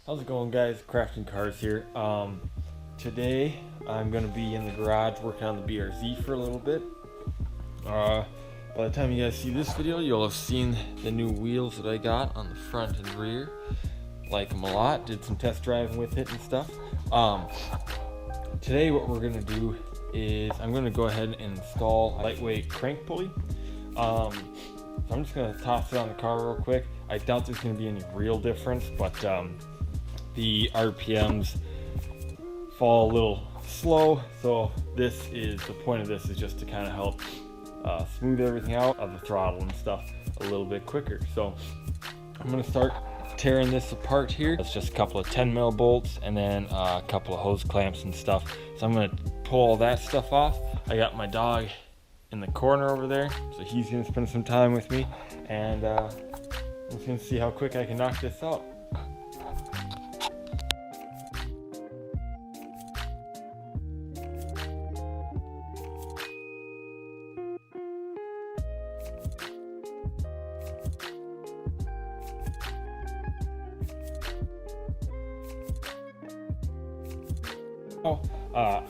How's it going, guys? Crafting Cars here. Today I'm gonna be in the garage working on the BRZ for a little bit. By the time you guys see this video, you'll have seen the new wheels that I got on the front and rear. Like them a lot. Did some test driving with it and stuff. Today what we're gonna do is I'm gonna go ahead and install a lightweight crank pulley. So I'm just gonna toss it on the car real quick. I doubt there's gonna be any real difference, but the RPMs fall a little slow, so the point of this is just to kind of help smooth everything out of the throttle and stuff a little bit quicker. So I'm gonna start tearing this apart here. It's just a couple of 10mm bolts and then a couple of hose clamps and stuff. So I'm gonna pull all that stuff off. I got my dog in the corner over there, so he's gonna spend some time with me, and I'm just gonna see how quick I can knock this out.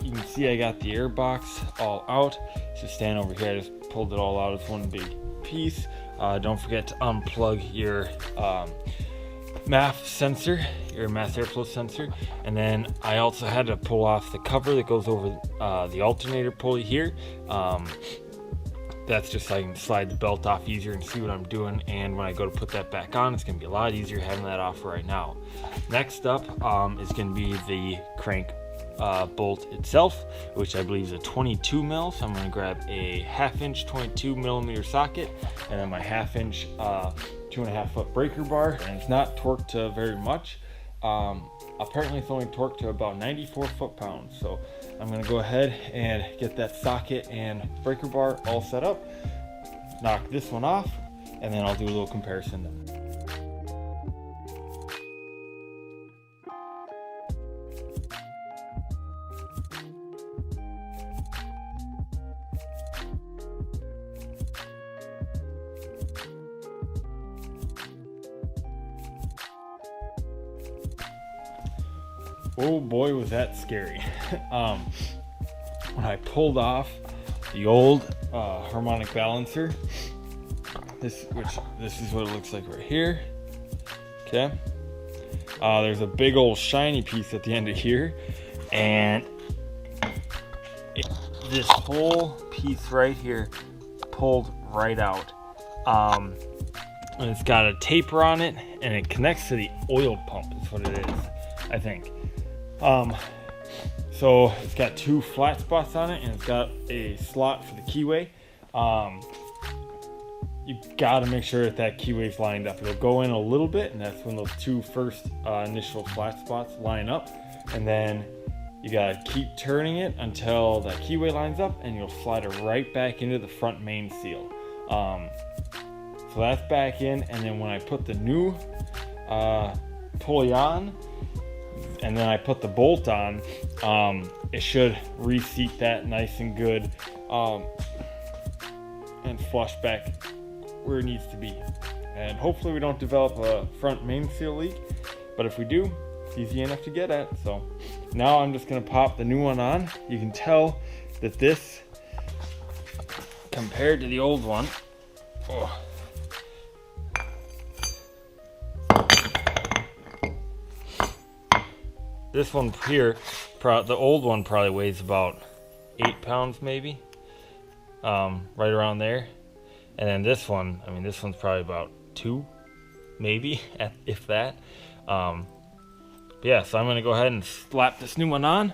You can see I got the air box all out. It's just standing over here. I just pulled it all out as one big piece. Don't forget to unplug your MAF sensor, your mass airflow sensor. And then I also had to pull off the cover that goes over the alternator pulley here. That's just so I can slide the belt off easier and see what I'm doing. And when I go to put that back on, it's gonna be a lot easier having that off right now. Next up is gonna be the crank bolt itself, which I believe is a 22mm. So I'm going to grab a 1/2" 22mm socket and then my 1/2" 2.5 foot breaker bar, and it's not torqued to very much. Apparently it's only torqued to about 94 foot-pounds. So I'm going to go ahead and get that socket and breaker bar all set up, knock this one off, and then I'll do a little comparison then. Oh boy, was that scary. When I pulled off the old harmonic balancer, this is what it looks like right here. Okay. There's a big old shiny piece at the end of here, and this whole piece right here pulled right out. And it's got a taper on it, and it connects to the oil pump is what it is, I think. So it's got two flat spots on it, and it's got a slot for the keyway. You got to make sure that keyway's lined up. It'll go in a little bit, and that's when those two first initial flat spots line up, and then you got to keep turning it until that keyway lines up, and you'll slide it right back into the front main seal. So that's back in, and then when I put the new pulley on, and then I put the bolt on, it should reseat that nice and good, and flush back where it needs to be. And hopefully we don't develop a front main seal leak, but if we do, it's easy enough to get at. So now I'm just gonna pop the new one on. You can tell that this, compared to the old one, this one here, the old one probably weighs about 8 pounds maybe, right around there. And then this one, I mean, this one's probably about 2, maybe, if that. But yeah, so I'm gonna go ahead and slap this new one on,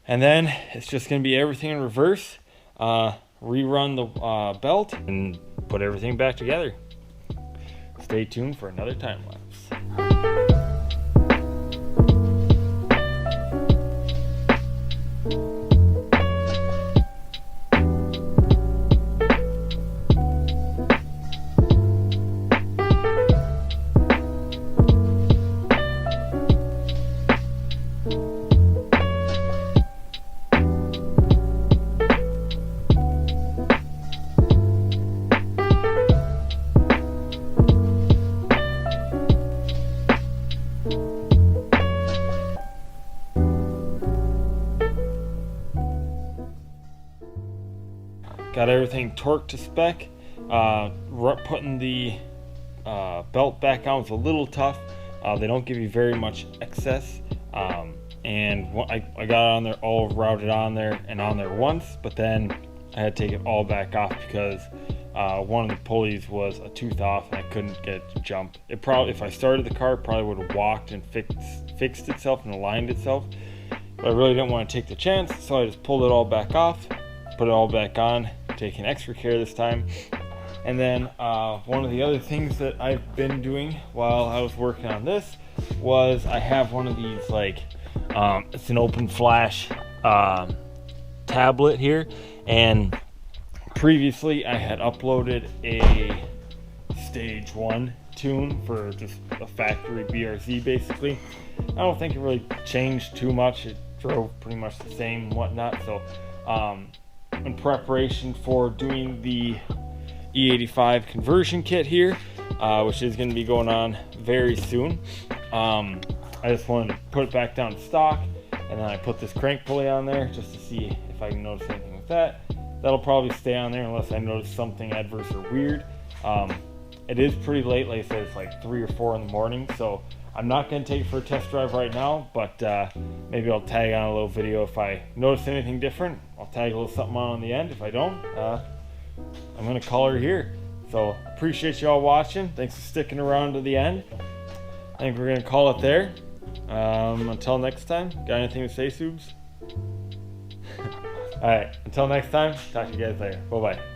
and then it's just gonna be everything in reverse, rerun the belt, and put everything back together. Stay tuned for another time lapse. got everything torqued to spec. Putting the belt back on was a little tough. They don't give you very much excess. And I got on there, all routed on there and on there once, but then I had to take it all back off because one of the pulleys was a tooth off and I couldn't get it to jump. It probably, if I started the car, it probably would have walked and fixed itself and aligned itself. But I really didn't want to take the chance, so I just pulled it all back off, put it all back on, taking extra care this time. And then one of the other things that I've been doing while I was working on this was I have one of these, like, it's an open flash tablet here, and previously I had uploaded a stage 1 tune for just a factory BRZ basically. I don't think it really changed too much. It drove pretty much the same and whatnot. So in preparation for doing the E85 conversion kit here, which is going to be going on very soon, I just wanted to put it back down to stock, and then I put this crank pulley on there just to see if I can notice anything with that. That'll probably stay on there unless I notice something adverse or weird. It is pretty late, like I said, it's like 3 or 4 in the morning, so I'm not going to take it for a test drive right now, but maybe I'll tag on a little video if I notice anything different. I'll tag a little something on the end. If I don't, I'm going to call her here. So appreciate you all watching. Thanks for sticking around to the end. I think we're going to call it there. Until next time, got anything to say, Subs? Alright, until next time, talk to you guys later. Bye-bye.